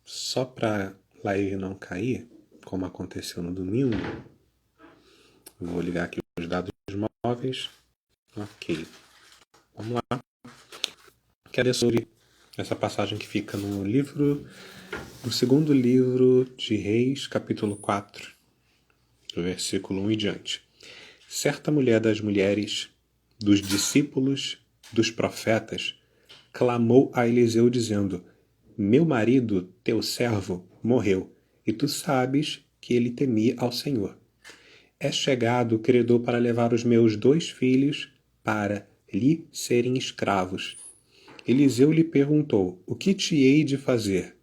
Só para live não cair, como aconteceu no domingo, vou ligar aqui os dados móveis. Ok, vamos lá. Quero ler sobre essa passagem que fica no segundo livro de Reis, capítulo 4, do versículo 1 em diante. Certa mulher das mulheres, dos discípulos, dos profetas, clamou a Eliseu dizendo: Meu marido, teu servo, morreu, e tu sabes que ele temia ao Senhor. É chegado o credor para levar os meus 2 filhos para lhe serem escravos. Eliseu lhe perguntou: O que te hei de fazer?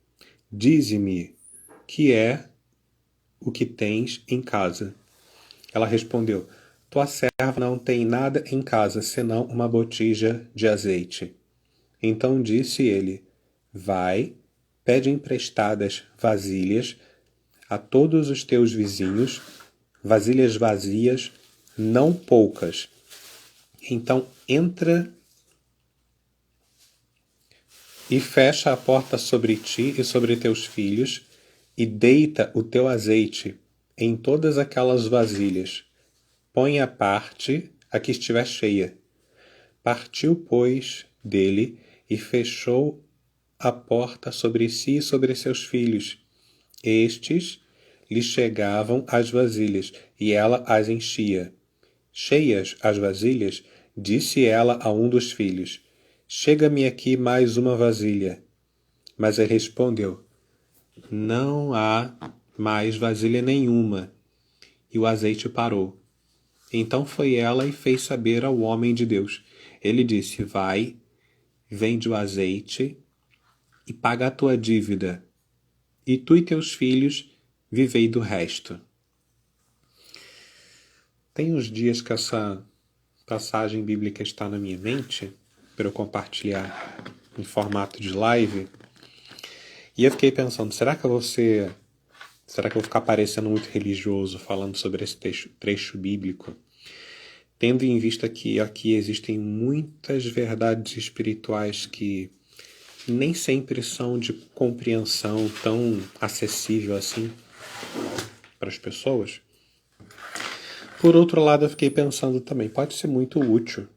Dize-me, que é o que tens em casa? Ela respondeu: Tua serva não tem nada em casa senão uma botija de azeite. Então disse ele: Vai, pede emprestadas vasilhas a todos os teus vizinhos, vasilhas vazias, não poucas. Então entra e fecha a porta sobre ti e sobre teus filhos, e deita o teu azeite em todas aquelas vasilhas. Põe à parte a que estiver cheia. Partiu, pois, dele e fechou a porta sobre si e sobre seus filhos. Estes lhe chegavam as vasilhas, e ela as enchia. Cheias as vasilhas, disse ela a um dos filhos: Chega-me aqui mais uma vasilha. Mas ele respondeu: Não há mais vasilha nenhuma. E o azeite parou. Então foi ela e fez saber ao homem de Deus. Ele disse: Vai, vende o azeite e paga a tua dívida, e tu e teus filhos vivei do resto. Tem uns dias que essa passagem bíblica está na minha mente para eu compartilhar em formato de live, e eu fiquei pensando, será que eu vou ficar parecendo muito religioso falando sobre esse trecho bíblico, tendo em vista que aqui existem muitas verdades espirituais que nem sempre são de compreensão tão acessível assim para as pessoas? Por outro lado, eu fiquei pensando também, pode ser muito útil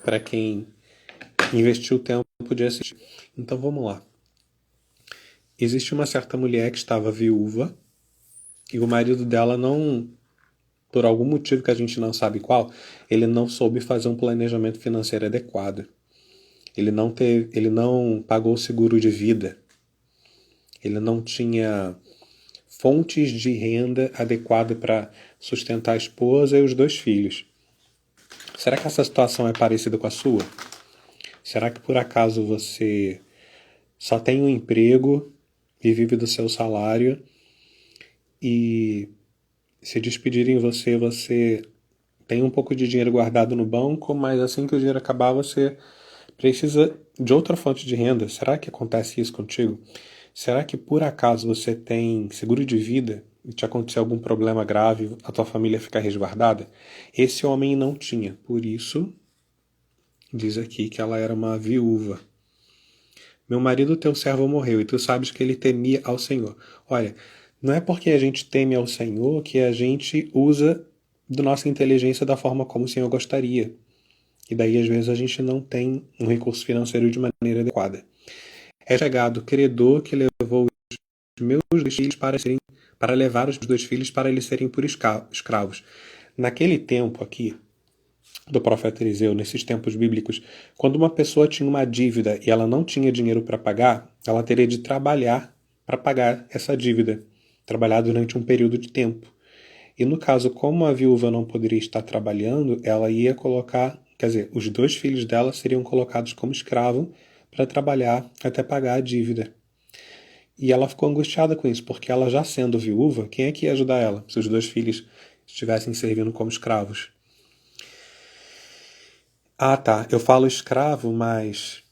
para quem investiu tempo de assistir. Então vamos lá. Existe uma certa mulher que estava viúva e o marido dela não, por algum motivo que a gente não sabe qual, ele não soube fazer um planejamento financeiro adequado. Ele não pagou o seguro de vida. Ele não tinha fontes de renda adequada para sustentar a esposa e os 2 filhos. Será que essa situação é parecida com a sua? Será que por acaso você só tem um emprego e vive do seu salário e se despedirem você, você tem um pouco de dinheiro guardado no banco, mas assim que o dinheiro acabar, você precisa de outra fonte de renda? Será que acontece isso contigo? Será que por acaso você tem seguro de vida e te acontecer algum problema grave, a tua família ficar resguardada? Esse homem não tinha, por isso diz aqui que ela era uma viúva. Meu marido, teu servo, morreu, e tu sabes que ele temia ao Senhor. Olha, não é porque a gente teme ao Senhor que a gente usa da nossa inteligência da forma como o Senhor gostaria. E daí, às vezes, a gente não tem um recurso financeiro de maneira adequada. É chegado o credor que levou os meus 2 filhos para levar os 2 filhos para eles serem por escravos. Naquele tempo aqui, do profeta Eliseu, nesses tempos bíblicos, quando uma pessoa tinha uma dívida e ela não tinha dinheiro para pagar, ela teria de trabalhar para pagar essa dívida, trabalhar durante um período de tempo. E no caso, como a viúva não poderia estar trabalhando, ela ia colocar, quer dizer, os 2 filhos dela seriam colocados como escravo para trabalhar até pagar a dívida. E ela ficou angustiada com isso, porque ela já sendo viúva, quem é que ia ajudar ela se os 2 filhos estivessem servindo como escravos? Ah, tá. Eu falo escravo, mas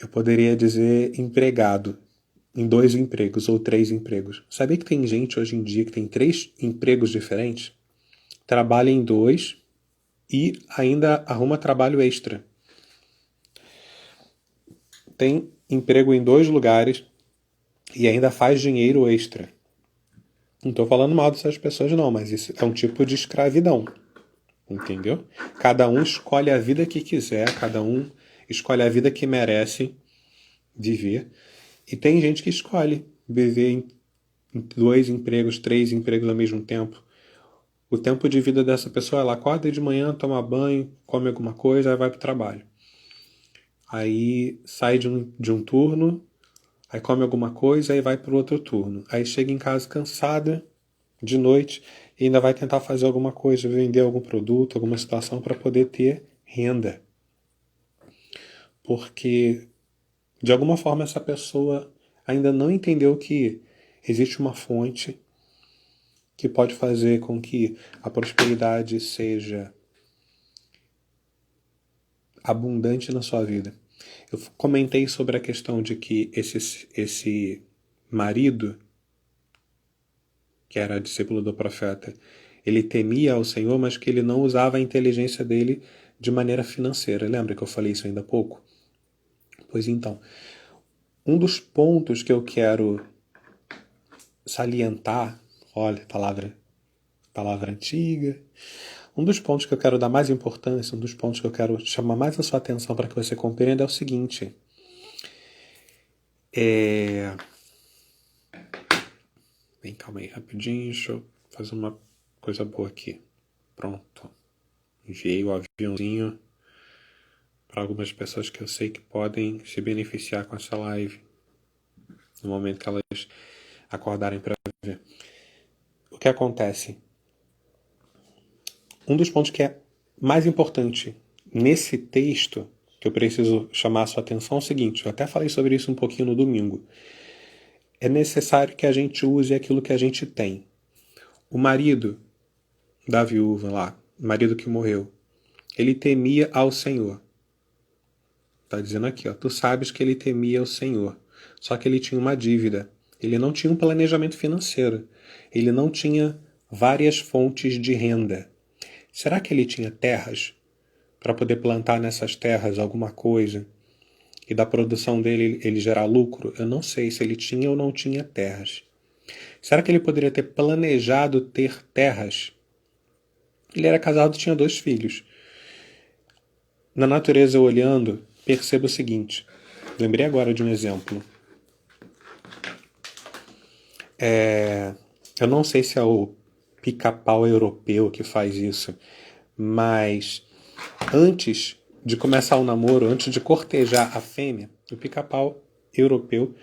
eu poderia dizer empregado em 2 empregos ou 3 empregos. Sabia que tem gente hoje em dia que tem 3 empregos diferentes? Trabalha em 2 e ainda arruma trabalho extra. Tem emprego em 2 lugares, e ainda faz dinheiro extra. Não estou falando mal dessas pessoas não, mas isso é um tipo de escravidão, entendeu? Cada um escolhe a vida que quiser, cada um escolhe a vida que merece viver, e tem gente que escolhe viver em 2 empregos, 3 empregos ao mesmo tempo. O tempo de vida dessa pessoa, ela acorda de manhã, toma banho, come alguma coisa, aí vai para o trabalho. Aí sai de um turno, aí come alguma coisa, aí vai para o outro turno. Aí chega em casa cansada, de noite, e ainda vai tentar fazer alguma coisa, vender algum produto, alguma situação para poder ter renda. Porque, de alguma forma, essa pessoa ainda não entendeu que existe uma fonte que pode fazer com que a prosperidade seja abundante na sua vida. Eu comentei sobre a questão de que esse marido, que era discípulo do profeta, ele temia ao Senhor, mas que ele não usava a inteligência dele de maneira financeira. Lembra que eu falei isso ainda há pouco? Pois então, um dos pontos que eu quero salientar, olha, palavra antiga, um dos pontos que eu quero dar mais importância, um dos pontos que eu quero chamar mais a sua atenção para que você compreenda é o seguinte. Bem, calma aí rapidinho, deixa eu fazer uma coisa boa aqui. Pronto. Enviei o aviãozinho para algumas pessoas que eu sei que podem se beneficiar com essa live no momento que elas acordarem para ver. O que acontece? Um dos pontos que é mais importante nesse texto, que eu preciso chamar a sua atenção, é o seguinte, eu até falei sobre isso um pouquinho no domingo. É necessário que a gente use aquilo que a gente tem. O marido da viúva lá, o marido que morreu, ele temia ao Senhor. Está dizendo aqui, ó, tu sabes que ele temia o Senhor. Só que ele tinha uma dívida. Ele não tinha um planejamento financeiro. Ele não tinha várias fontes de renda. Será que ele tinha terras para poder plantar nessas terras alguma coisa e da produção dele ele gerar lucro? Eu não sei se ele tinha ou não tinha terras. Será que ele poderia ter planejado ter terras? Ele era casado e tinha 2 filhos. Na natureza, eu olhando, percebo o seguinte. Lembrei agora de um exemplo. Eu não sei se é o pica-pau europeu que faz isso, mas antes de começar o namoro, antes de cortejar a fêmea, o pica-pau europeu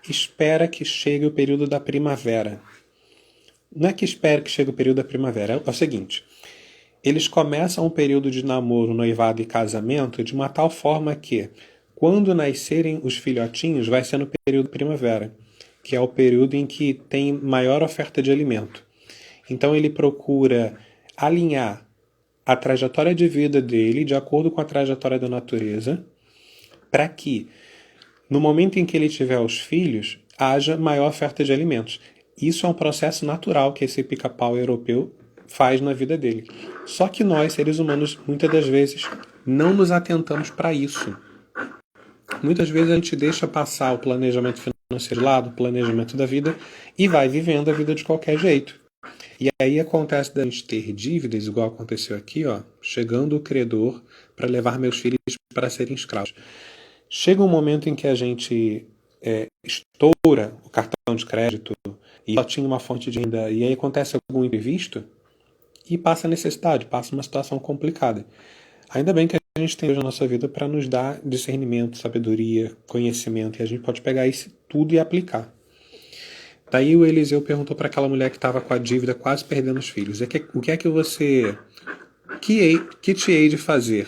espera que chegue o período da primavera. Não é que espera que chegue o período da primavera, é o seguinte. Eles começam um período de namoro, noivado e casamento de uma tal forma que, quando nascerem os filhotinhos, vai ser no período de primavera, que é o período em que tem maior oferta de alimento. Então ele procura alinhar a trajetória de vida dele de acordo com a trajetória da natureza, para que, no momento em que ele tiver os filhos, haja maior oferta de alimentos. Isso é um processo natural que esse pica-pau europeu faz na vida dele. Só que nós, seres humanos, muitas das vezes não nos atentamos para isso. Muitas vezes a gente deixa passar o planejamento financeiro de lado, o planejamento da vida, e vai vivendo a vida de qualquer jeito. E aí acontece da gente ter dívidas, igual aconteceu aqui, ó, chegando o credor para levar meus filhos para serem escravos. Chega um momento em que a gente estoura o cartão de crédito e só tinha uma fonte de renda, e aí acontece algum imprevisto e passa necessidade, passa uma situação complicada. Ainda bem que a gente tem hoje a nossa vida para nos dar discernimento, sabedoria, conhecimento, e a gente pode pegar isso tudo e aplicar. Daí o Eliseu perguntou para aquela mulher que estava com a dívida quase perdendo os filhos, o que é que você... que te hei de fazer?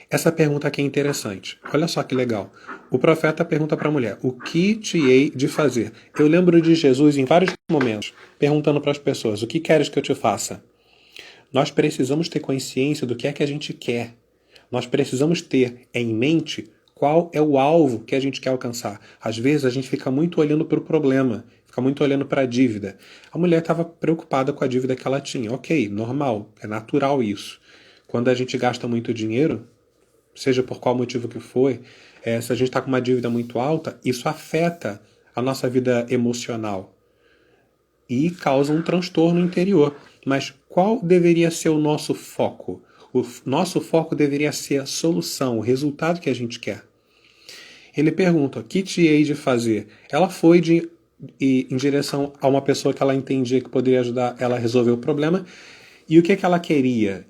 Essa pergunta aqui é interessante. Olha só que legal. O profeta pergunta para a mulher, o que te hei de fazer? Eu lembro de Jesus em vários momentos, perguntando para as pessoas, o que queres que eu te faça? Nós precisamos ter consciência do que é que a gente quer. Nós precisamos ter em mente qual é o alvo que a gente quer alcançar. Às vezes a gente fica muito olhando para o problema, fica muito olhando para a dívida. A mulher estava preocupada com a dívida que ela tinha. Ok, normal, é natural isso. Quando a gente gasta muito dinheiro, seja por qual motivo que for, se a gente está com uma dívida muito alta, isso afeta a nossa vida emocional e causa um transtorno interior. Mas qual deveria ser o nosso foco? O nosso foco deveria ser a solução, o resultado que a gente quer. Ele pergunta, o que te hei de fazer? Ela foi em direção a uma pessoa que ela entendia que poderia ajudar ela a resolver o problema. E o que ela queria?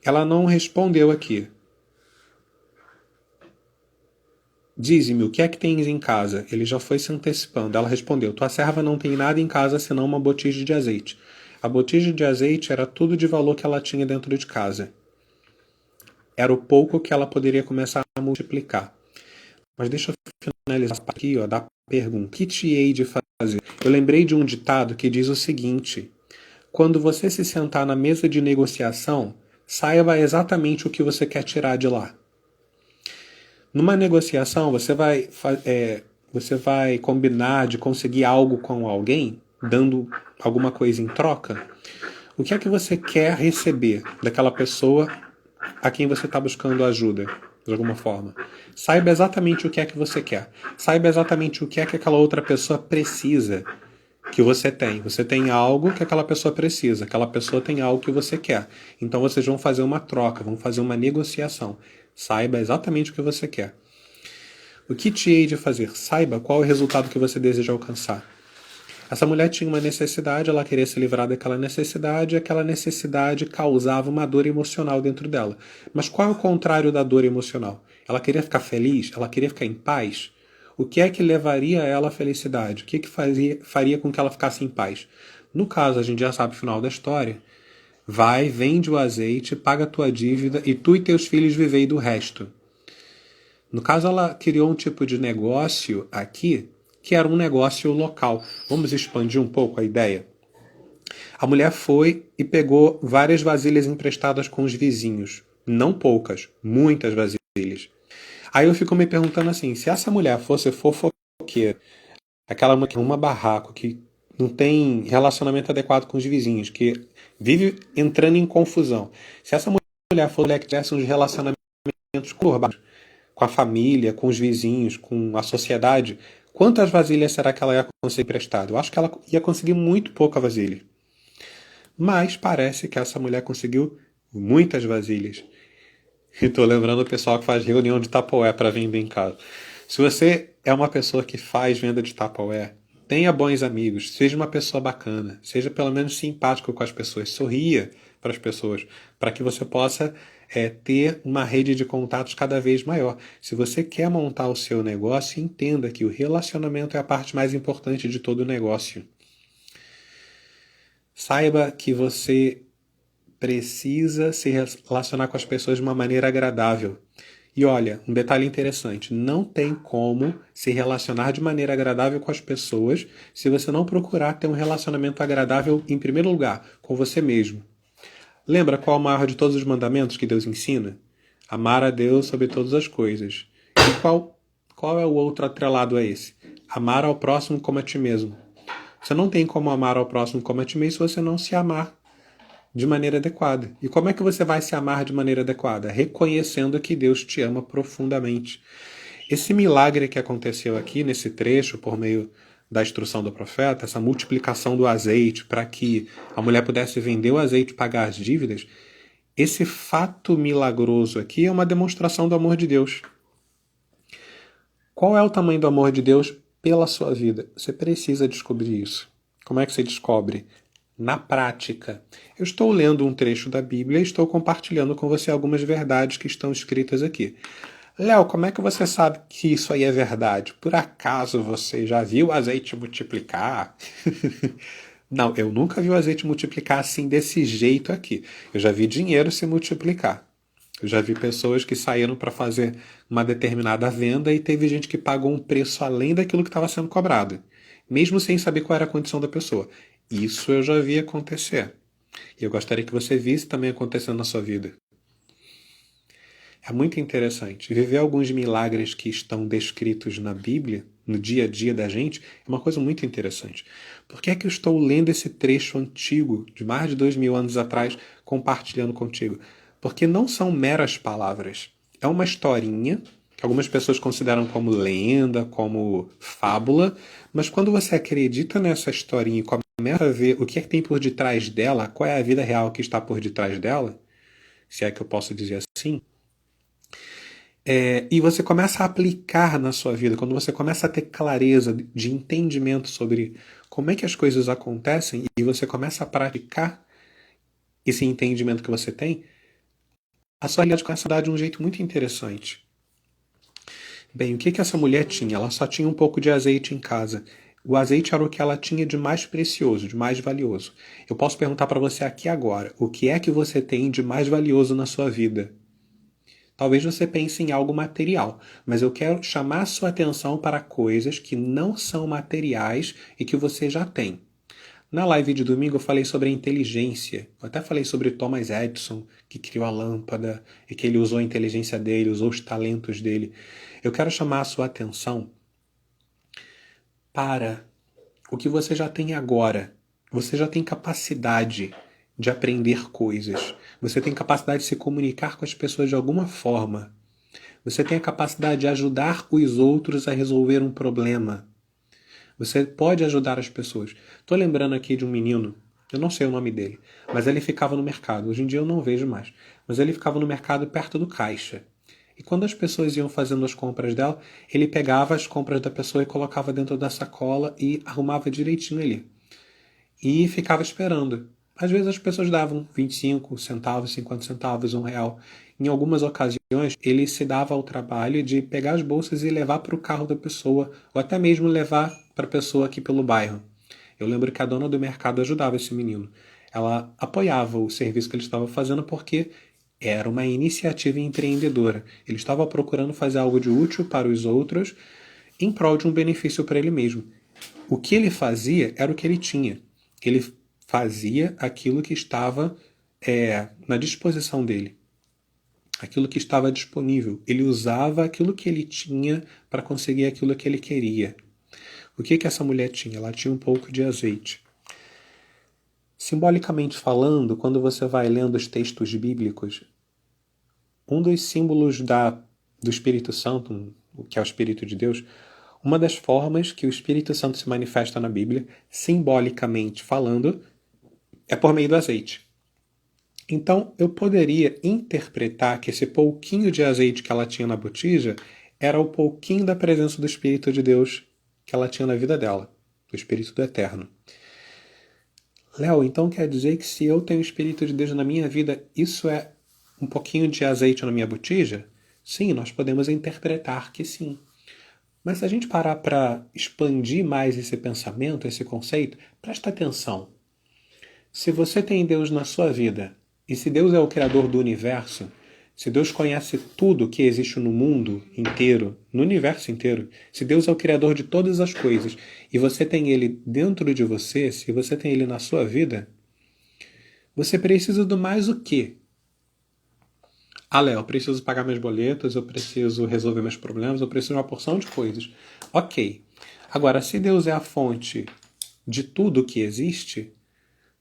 Ela não respondeu aqui. Dize-me, o que é que tens em casa? Ele já foi se antecipando. Ela respondeu, tua serva não tem nada em casa senão uma botija de azeite. A botija de azeite era tudo de valor que ela tinha dentro de casa. Era o pouco que ela poderia começar a multiplicar. Mas deixa eu finalizar aqui, da pergunta. O que te hei de fazer? Eu lembrei de um ditado que diz o seguinte. Quando você se sentar na mesa de negociação, saiba exatamente o que você quer tirar de lá. Numa negociação, você vai combinar de conseguir algo com alguém, dando alguma coisa em troca. O que é que você quer receber daquela pessoa a quem você está buscando ajuda, de alguma forma? Saiba exatamente o que é que você quer. Saiba exatamente o que é que aquela outra pessoa precisa que você tem. Você tem algo que aquela pessoa precisa. Aquela pessoa tem algo que você quer. Então vocês vão fazer uma troca, vão fazer uma negociação. Saiba exatamente o que você quer. O que te hei de fazer? Saiba qual é o resultado que você deseja alcançar. Essa mulher tinha uma necessidade, ela queria se livrar daquela necessidade, e aquela necessidade causava uma dor emocional dentro dela. Mas qual é o contrário da dor emocional? Ela queria ficar feliz? Ela queria ficar em paz? O que é que levaria ela à felicidade? O que é que faria com que ela ficasse em paz? No caso, a gente já sabe o final da história. Vai, vende o azeite, paga a tua dívida e tu e teus filhos vivei do resto. No caso, ela criou um tipo de negócio aqui, que era um negócio local. Vamos expandir um pouco a ideia? A mulher foi e pegou várias vasilhas emprestadas com os vizinhos. Não poucas, muitas vasilhas. Aí eu fico me perguntando assim, se essa mulher fosse fofoqueira, aquela mulher uma barraco, que não tem relacionamento adequado com os vizinhos, que vive entrando em confusão. Se essa mulher fosse mulher que tivesse uns relacionamentos conturbados com a família, com os vizinhos, com a sociedade, quantas vasilhas será que ela ia conseguir emprestar? Eu acho que ela ia conseguir muito pouca vasilha. Mas parece que essa mulher conseguiu muitas vasilhas. E tô lembrando o pessoal que faz reunião de Tupperware para vender em casa. Se você é uma pessoa que faz venda de Tupperware, tenha bons amigos, seja uma pessoa bacana, seja pelo menos simpático com as pessoas, sorria para as pessoas, para que você possa ter uma rede de contatos cada vez maior. Se você quer montar o seu negócio, entenda que o relacionamento é a parte mais importante de todo o negócio. Saiba que você precisa se relacionar com as pessoas de uma maneira agradável. E olha, um detalhe interessante, não tem como se relacionar de maneira agradável com as pessoas se você não procurar ter um relacionamento agradável, em primeiro lugar, com você mesmo. Lembra qual é o maior de todos os mandamentos que Deus ensina? Amar a Deus sobre todas as coisas. E qual é o outro atrelado a esse? Amar ao próximo como a ti mesmo. Você não tem como amar ao próximo como a ti mesmo se você não se amar de maneira adequada. E como é que você vai se amar de maneira adequada? Reconhecendo que Deus te ama profundamente. Esse milagre que aconteceu aqui nesse trecho, por meio da instrução do profeta, essa multiplicação do azeite para que a mulher pudesse vender o azeite e pagar as dívidas, esse fato milagroso aqui é uma demonstração do amor de Deus. Qual é o tamanho do amor de Deus pela sua vida? Você precisa descobrir isso. Como é que você descobre? Na prática. Eu estou lendo um trecho da Bíblia e estou compartilhando com você algumas verdades que estão escritas aqui. Léo, como é que você sabe que isso aí é verdade? Por acaso você já viu o azeite multiplicar? Não, eu nunca vi o azeite multiplicar assim desse jeito aqui. Eu já vi dinheiro se multiplicar. Eu já vi pessoas que saíram para fazer uma determinada venda e teve gente que pagou um preço além daquilo que estava sendo cobrado, mesmo sem saber qual era a condição da pessoa. Isso eu já vi acontecer. E eu gostaria que você visse também acontecendo na sua vida. É muito interessante. Viver alguns milagres que estão descritos na Bíblia, no dia a dia da gente, é uma coisa muito interessante. Por que é que eu estou lendo esse trecho antigo, de mais de 2000 anos atrás, compartilhando contigo? Porque não são meras palavras. É uma historinha que algumas pessoas consideram como lenda, como fábula, mas quando você acredita nessa historinha e começa a ver o que é que tem por detrás dela, qual é a vida real que está por detrás dela, se é que eu posso dizer assim, e você começa a aplicar na sua vida, quando você começa a ter clareza de entendimento sobre como é que as coisas acontecem e você começa a praticar esse entendimento que você tem, a sua realidade começa a dar de um jeito muito interessante. Bem, o que que essa mulher tinha? Ela só tinha um pouco de azeite em casa. O azeite era o que ela tinha de mais precioso, de mais valioso. Eu posso perguntar para você aqui agora, o que é que você tem de mais valioso na sua vida? Talvez você pense em algo material, mas eu quero chamar a sua atenção para coisas que não são materiais e que você já tem. Na live de domingo eu falei sobre a inteligência. Eu até falei sobre Thomas Edison, que criou a lâmpada e que ele usou a inteligência dele, usou os talentos dele. Eu quero chamar a sua atenção para o que você já tem agora. Você já tem capacidade de aprender coisas. Você tem capacidade de se comunicar com as pessoas de alguma forma. Você tem a capacidade de ajudar os outros a resolver um problema. Você pode ajudar as pessoas. Estou lembrando aqui de um menino, eu não sei o nome dele, mas ele ficava no mercado. Hoje em dia eu não vejo mais. Mas ele ficava no mercado perto do caixa. E quando as pessoas iam fazendo as compras dela, ele pegava as compras da pessoa e colocava dentro da sacola e arrumava direitinho ali. E ficava esperando. Às vezes as pessoas davam 25 centavos, 50 centavos, R$ 1. Em algumas ocasiões, ele se dava ao trabalho de pegar as bolsas e levar para o carro da pessoa, ou até mesmo levar para a pessoa aqui pelo bairro. Eu lembro que a dona do mercado ajudava esse menino. Ela apoiava o serviço que ele estava fazendo porque era uma iniciativa empreendedora. Ele estava procurando fazer algo de útil para os outros em prol de um benefício para ele mesmo. O que ele fazia era o que ele tinha. Ele fazia aquilo que estava na disposição dele, aquilo que estava disponível. Ele usava aquilo que ele tinha para conseguir aquilo que ele queria. O que que essa mulher tinha? Ela tinha um pouco de azeite. Simbolicamente falando, quando você vai lendo os textos bíblicos, um dos símbolos do Espírito Santo, que é o Espírito de Deus, uma das formas que o Espírito Santo se manifesta na Bíblia, simbolicamente falando, é por meio do azeite. Então, eu poderia interpretar que esse pouquinho de azeite que ela tinha na botija era o pouquinho da presença do Espírito de Deus que ela tinha na vida dela, do Espírito do Eterno. Léo, então quer dizer que se eu tenho o Espírito de Deus na minha vida, isso é um pouquinho de azeite na minha botija? Sim, nós podemos interpretar que sim. Mas se a gente parar para expandir mais esse pensamento, esse conceito, presta atenção. Se você tem Deus na sua vida, e se Deus é o Criador do universo, se Deus conhece tudo que existe no mundo inteiro, no universo inteiro, se Deus é o Criador de todas as coisas, e você tem Ele dentro de você, se você tem Ele na sua vida, você precisa do mais o quê? Ah, Léo, eu preciso pagar meus boletos, eu preciso resolver meus problemas, eu preciso de uma porção de coisas. Ok. Agora, se Deus é a fonte de tudo que existe,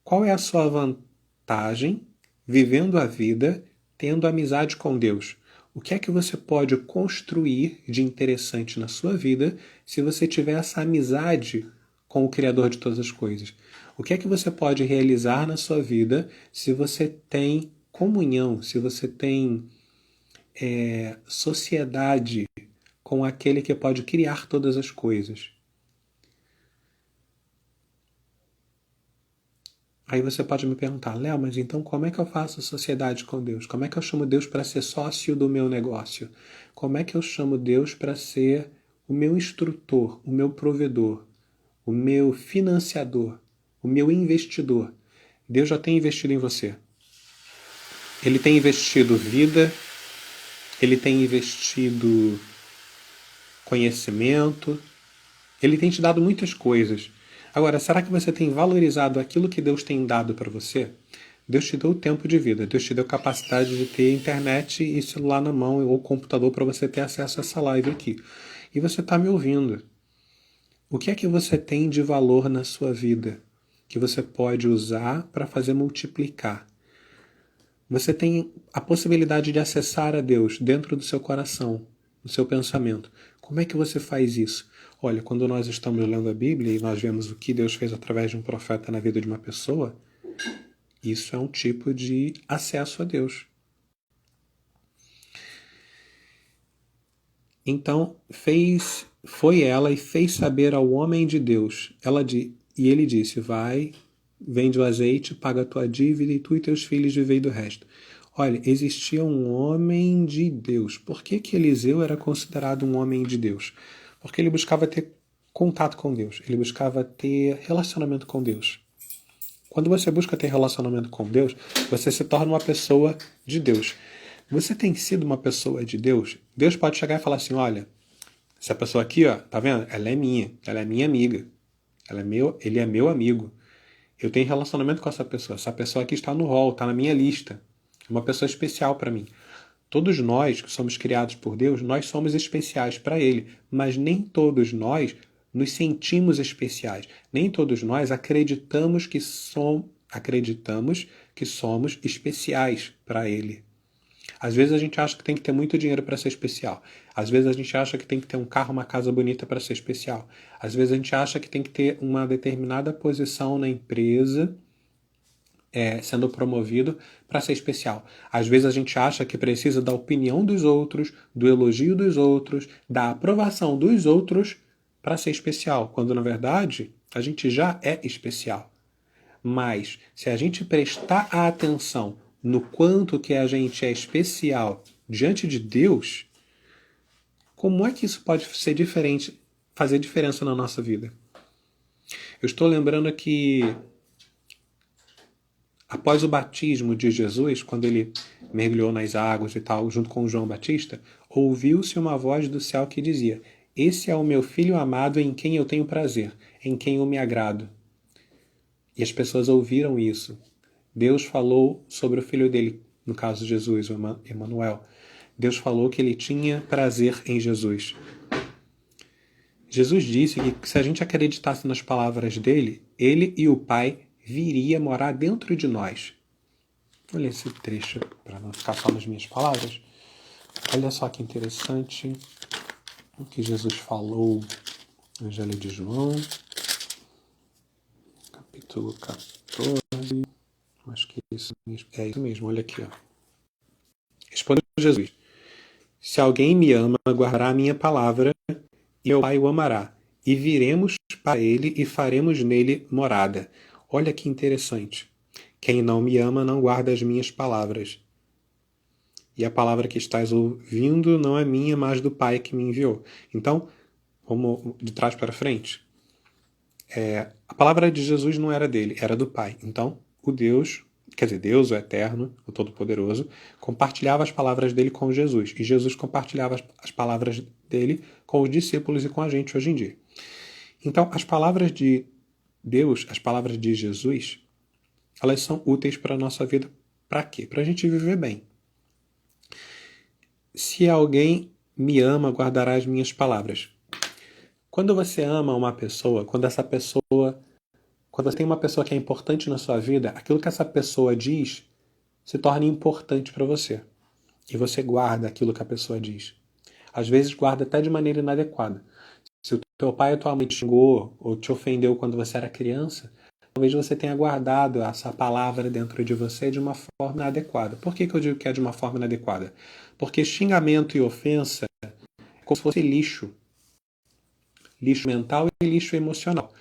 qual é a sua vantagem vivendo a vida, tendo amizade com Deus? O que é que você pode construir de interessante na sua vida se você tiver essa amizade com o Criador de todas as coisas? O que é que você pode realizar na sua vida se você tem comunhão, se você tem sociedade com aquele que pode criar todas as coisas? Aí você pode me perguntar, Léo, mas então como é que eu faço sociedade com Deus? Como é que eu chamo Deus para ser sócio do meu negócio? Como é que eu chamo Deus para ser o meu instrutor, o meu provedor, o meu financiador, o meu investidor? Deus já tem investido em você. Ele tem investido vida, ele tem investido conhecimento, ele tem te dado muitas coisas. Agora, será que você tem valorizado aquilo que Deus tem dado para você? Deus te deu o tempo de vida, Deus te deu capacidade de ter internet e celular na mão ou computador para você ter acesso a essa live aqui. E você está me ouvindo. O que é que você tem de valor na sua vida que você pode usar para fazer multiplicar? Você tem a possibilidade de acessar a Deus dentro do seu coração. no seu pensamento. Como é que você faz isso? Olha, quando nós estamos lendo a Bíblia e nós vemos o que Deus fez através de um profeta na vida de uma pessoa, isso é um tipo de acesso a Deus. Então, foi ela e fez saber ao homem de Deus. E ele disse, vai, vende o azeite, paga a tua dívida e tu e teus filhos vivei do resto. Olha, existia um homem de Deus. Por que Eliseu era considerado um homem de Deus? Porque ele buscava ter contato com Deus, ele buscava ter relacionamento com Deus. Quando você busca ter relacionamento com Deus, você se torna uma pessoa de Deus. Você tem sido uma pessoa de Deus? Deus pode chegar e falar assim, olha, essa pessoa aqui, ó, tá vendo? Ela é minha amiga. Ele é meu amigo. Eu tenho relacionamento com essa pessoa. Essa pessoa aqui está no hall, está na minha lista. É uma pessoa especial para mim. Todos nós que somos criados por Deus, nós somos especiais para Ele, mas nem todos nós nos sentimos especiais. Nem todos nós acreditamos que somos especiais para Ele. Às vezes a gente acha que tem que ter muito dinheiro para ser especial. Às vezes a gente acha que tem que ter um carro, uma casa bonita para ser especial. Às vezes a gente acha que tem que ter uma determinada posição na empresa, sendo promovido para ser especial. Às vezes a gente acha que precisa da opinião dos outros, do elogio dos outros, da aprovação dos outros para ser especial, quando na verdade a gente já é especial. Mas se a gente prestar atenção no quanto que a gente é especial diante de Deus, como é que isso pode ser diferente, fazer diferença na nossa vida? Eu estou lembrando que após o batismo de Jesus, quando ele mergulhou nas águas e tal, junto com João Batista, ouviu-se uma voz do céu que dizia: "Esse é o meu filho amado em quem eu tenho prazer, em quem eu me agrado." E as pessoas ouviram isso. Deus falou sobre o filho dele, no caso de Jesus, o Emanuel. Deus falou que ele tinha prazer em Jesus. Jesus disse que se a gente acreditasse nas palavras dele, ele e o Pai viria morar dentro de nós. Vou ler esse trecho para não ficar só nas minhas palavras. Olha só que interessante o que Jesus falou no Evangelho de João, capítulo 14. Acho que é isso mesmo, olha aqui. Ó. Respondeu Jesus: "Se alguém me ama, guardará a minha palavra, e meu Pai o amará, e viremos para ele e faremos nele morada." Olha que interessante. Quem não me ama não guarda as minhas palavras. E a palavra que estás ouvindo não é minha, mas do Pai que me enviou. Então, vamos de trás para frente. A palavra de Jesus não era dele, era do Pai. Então, Deus, o Eterno, o Todo-Poderoso, compartilhava as palavras dele com Jesus. E Jesus compartilhava as palavras dele com os discípulos e com a gente hoje em dia. Então, as palavras de Deus, as palavras de Jesus, elas são úteis para a nossa vida. Para quê? Para a gente viver bem. Se alguém me ama, guardará as minhas palavras. Quando você ama uma pessoa, quando você tem uma pessoa que é importante na sua vida, aquilo que essa pessoa diz se torna importante para você. E você guarda aquilo que a pessoa diz. Às vezes guarda até de maneira inadequada. Se o teu pai ou tua mãe te xingou ou te ofendeu quando você era criança, talvez você tenha guardado essa palavra dentro de você de uma forma inadequada. Por que eu digo que é de uma forma inadequada? Porque xingamento e ofensa é como se fosse lixo. Lixo mental e lixo emocional.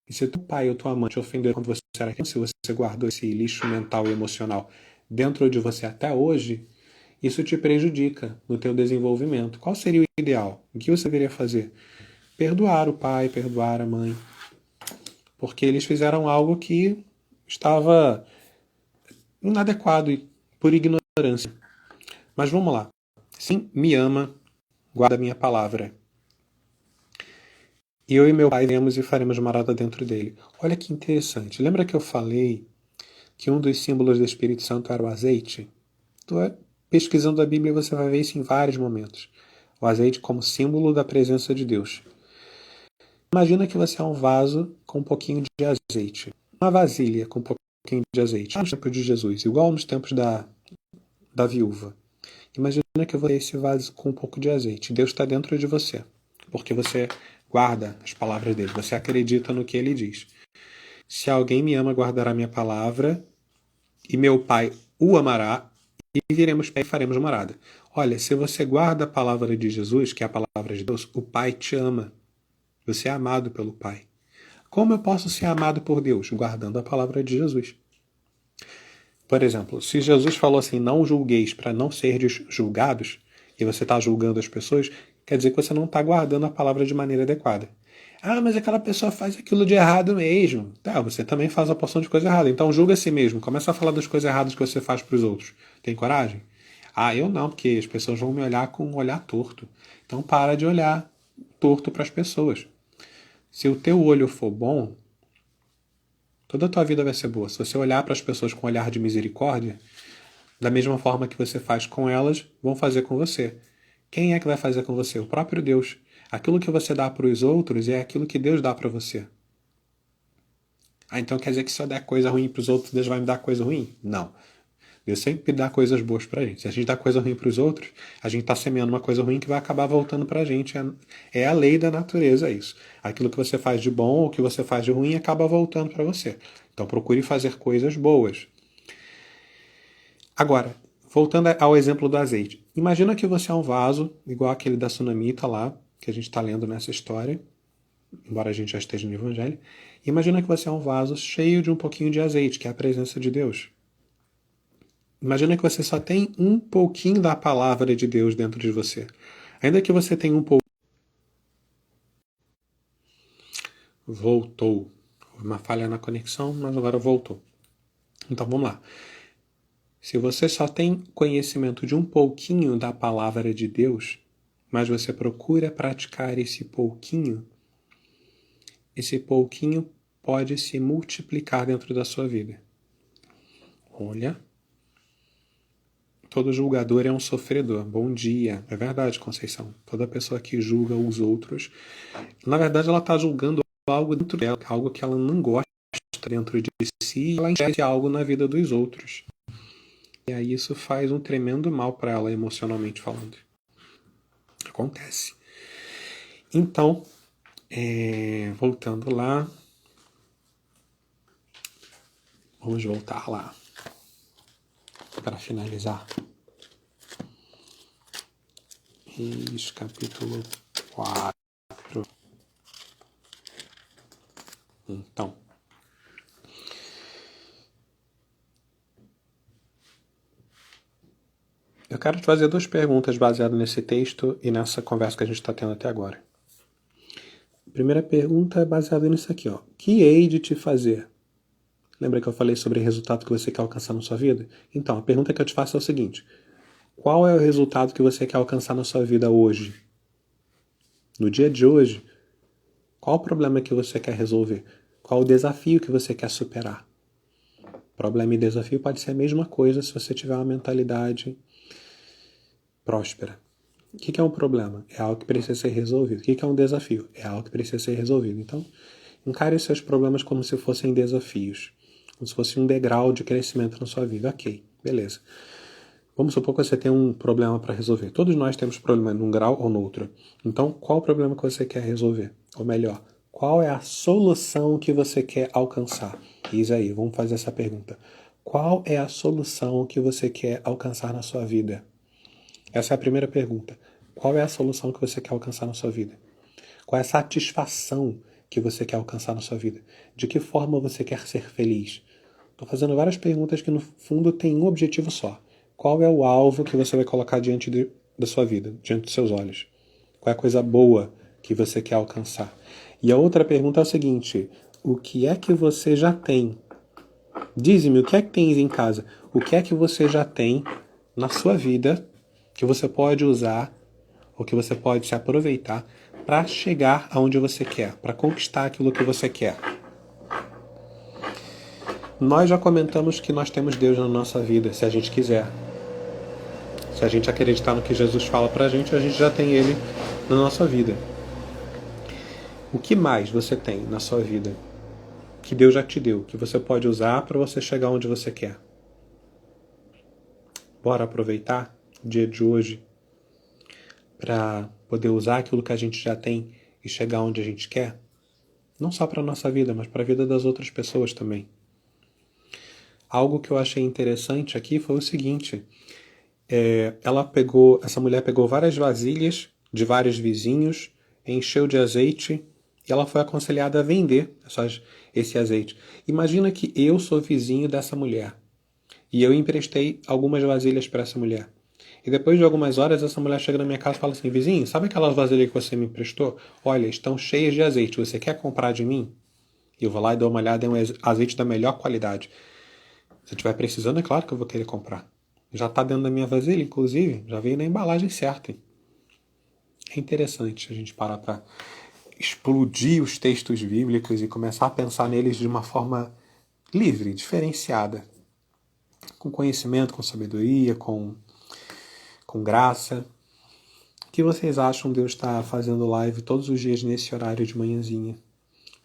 E se teu pai ou tua mãe te ofenderam quando você era criança, se você guardou esse lixo mental e emocional dentro de você até hoje, isso te prejudica no teu desenvolvimento. Qual seria o ideal? O que você deveria fazer? Perdoar o pai, perdoar a mãe. Porque eles fizeram algo que estava inadequado por ignorância. Mas vamos lá. Sim, me ama, guarda a minha palavra. E eu e meu pai iremos e faremos morada dentro dele. Olha que interessante. Lembra que eu falei que um dos símbolos do Espírito Santo era o azeite? Pesquisando a Bíblia você vai ver isso em vários momentos. O azeite como símbolo da presença de Deus. Imagina que você é um vaso com um pouquinho de azeite. Uma vasilha com um pouquinho de azeite. Nos tempos de Jesus, igual nos tempos da viúva. Imagina que você é esse vaso com um pouco de azeite. Deus está dentro de você, porque você guarda as palavras dele, você acredita no que ele diz. Se alguém me ama, guardará minha palavra, e meu Pai o amará, e viremos pé e faremos morada. Olha, se você guarda a palavra de Jesus, que é a palavra de Deus, o Pai te ama. Você é amado pelo Pai. Como eu posso ser amado por Deus? Guardando a palavra de Jesus. Por exemplo, se Jesus falou assim, não julgueis para não serdes julgados, e você está julgando as pessoas, quer dizer que você não está guardando a palavra de maneira adequada. Ah, mas aquela pessoa faz aquilo de errado mesmo. Tá, você também faz a porção de coisa errada. Então julga a si mesmo. Começa a falar das coisas erradas que você faz para os outros. Tem coragem? Ah, eu não, porque as pessoas vão me olhar com um olhar torto. Então para de olhar torto para as pessoas. Se o teu olho for bom, toda a tua vida vai ser boa. Se você olhar para as pessoas com um olhar de misericórdia, da mesma forma que você faz com elas, vão fazer com você. Quem é que vai fazer com você? O próprio Deus. Aquilo que você dá para os outros é aquilo que Deus dá para você. Ah, então quer dizer que se eu der coisa ruim para os outros, Deus vai me dar coisa ruim? Não. Deus sempre dá coisas boas para a gente. Se a gente dá coisa ruim para os outros, a gente está semeando uma coisa ruim que vai acabar voltando para a gente. É a lei da natureza isso. Aquilo que você faz de bom ou que você faz de ruim acaba voltando para você. Então procure fazer coisas boas. Agora, voltando ao exemplo do azeite. Imagina que você é um vaso, igual aquele da Sunamita lá, que a gente está lendo nessa história, embora a gente já esteja no Evangelho. Imagina que você é um vaso cheio de um pouquinho de azeite, que é a presença de Deus. Imagina que você só tem um pouquinho da palavra de Deus dentro de você. Ainda que você tenha um pouco... Voltou. Uma falha na conexão, mas agora voltou. Então vamos lá. Se você só tem conhecimento de um pouquinho da palavra de Deus, mas você procura praticar esse pouquinho pode se multiplicar dentro da sua vida. Olha, todo julgador é um sofredor. Bom dia. É verdade, Conceição. Toda pessoa que julga os outros, na verdade ela está julgando algo dentro dela, algo que ela não gosta dentro de si, e ela enxerga algo na vida dos outros. E aí isso faz um tremendo mal para ela, emocionalmente falando. Acontece. Então, voltando lá. Vamos voltar lá. Para finalizar. Reis, capítulo 4. Então. Eu quero te fazer 2 perguntas baseadas nesse texto e nessa conversa que a gente está tendo até agora. A primeira pergunta é baseada nisso aqui, ó. Que hei de te fazer? Lembra que eu falei sobre o resultado que você quer alcançar na sua vida? Então, a pergunta que eu te faço é o seguinte. Qual é o resultado que você quer alcançar na sua vida hoje? No dia de hoje, qual o problema que você quer resolver? Qual o desafio que você quer superar? Problema e desafio pode ser a mesma coisa se você tiver uma mentalidade próspera. O que é um problema? É algo que precisa ser resolvido. O que é um desafio? É algo que precisa ser resolvido. Então, encare os seus problemas como se fossem desafios. Como se fosse um degrau de crescimento na sua vida. Ok, beleza. Vamos supor que você tem um problema para resolver. Todos nós temos problema num grau ou no outro. Então, qual o problema que você quer resolver? Ou melhor, qual é a solução que você quer alcançar? Diz aí, vamos fazer essa pergunta. Qual é a solução que você quer alcançar na sua vida? Essa é a primeira pergunta. Qual é a solução que você quer alcançar na sua vida? Qual é a satisfação que você quer alcançar na sua vida? De que forma você quer ser feliz? Estou fazendo várias perguntas que no fundo têm um objetivo só. Qual é o alvo que você vai colocar diante da sua vida, diante dos seus olhos? Qual é a coisa boa que você quer alcançar? E a outra pergunta é o seguinte, o que é que você já tem? Diz-me, o que é que tens em casa? O que é que você já tem na sua vida que você pode usar ou que você pode se aproveitar para chegar aonde você quer, para conquistar aquilo que você quer? Nós já comentamos que nós temos Deus na nossa vida, se a gente quiser. Se a gente acreditar no que Jesus fala pra gente, a gente já tem Ele na nossa vida. O que mais você tem na sua vida que Deus já te deu, que você pode usar para você chegar onde você quer? Bora aproveitar? o dia de hoje para poder usar aquilo que a gente já tem e chegar onde a gente quer? Não só para a nossa vida, mas para a vida das outras pessoas também. Algo que eu achei interessante aqui foi o seguinte: essa mulher pegou várias vasilhas de vários vizinhos, encheu de azeite e ela foi aconselhada a vender esse azeite. Imagina que eu sou vizinho dessa mulher e eu emprestei algumas vasilhas para essa mulher. E depois de algumas horas, essa mulher chega na minha casa e fala assim: vizinho, sabe aquelas vasilhas que você me emprestou? Olha, estão cheias de azeite, você quer comprar de mim? E eu vou lá e dou uma olhada, é um azeite da melhor qualidade. Se estiver precisando, é claro que eu vou querer comprar. Já está dentro da minha vasilha, inclusive, já veio na embalagem certa. É interessante a gente parar para explodir os textos bíblicos e começar a pensar neles de uma forma livre, diferenciada, com conhecimento, com sabedoria, com graça. O que vocês acham de eu estar fazendo live todos os dias nesse horário de manhãzinha?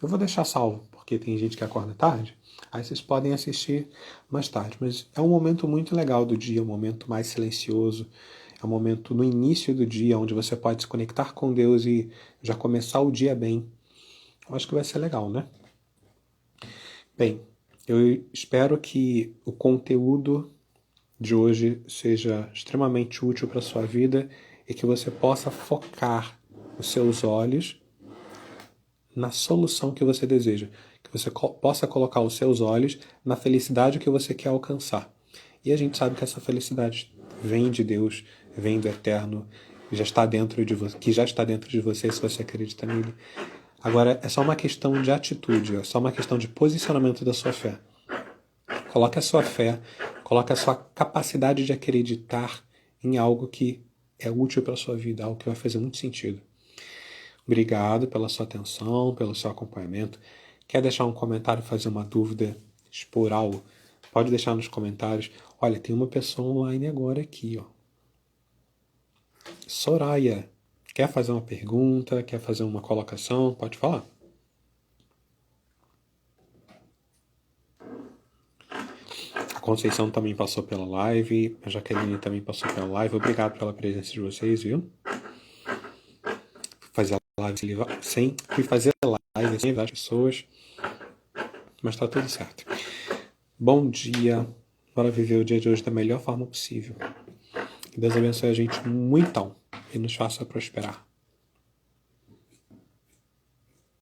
Eu vou deixar salvo, porque tem gente que acorda tarde, aí vocês podem assistir mais tarde. Mas é um momento muito legal do dia, um momento mais silencioso, é um momento no início do dia, onde você pode se conectar com Deus e já começar o dia bem. Eu acho que vai ser legal, né? Bem, eu espero que o conteúdo de hoje seja extremamente útil para a sua vida e que você possa focar os seus olhos na solução que você deseja, que você possa colocar os seus olhos na felicidade que você quer alcançar. E a gente sabe que essa felicidade vem de Deus, vem do Eterno, já está dentro de você, que já está dentro de você se você acredita nele. Agora, é só uma questão de atitude, é só uma questão de posicionamento da sua fé. Coloque a sua fé, coloque a sua capacidade de acreditar em algo que é útil para a sua vida, algo que vai fazer muito sentido. Obrigado pela sua atenção, pelo seu acompanhamento. Quer deixar um comentário, fazer uma dúvida, expor algo? Pode deixar nos comentários. Olha, tem uma pessoa online agora aqui, ó. Soraya, quer fazer uma pergunta, quer fazer uma colocação? Pode falar. A Conceição também passou pela live, a Jaqueline também passou pela live. Obrigado pela presença de vocês, viu? Fui fazer live sem várias pessoas, mas tá tudo certo. Bom dia, bora viver o dia de hoje da melhor forma possível. Que Deus abençoe a gente muito e nos faça prosperar.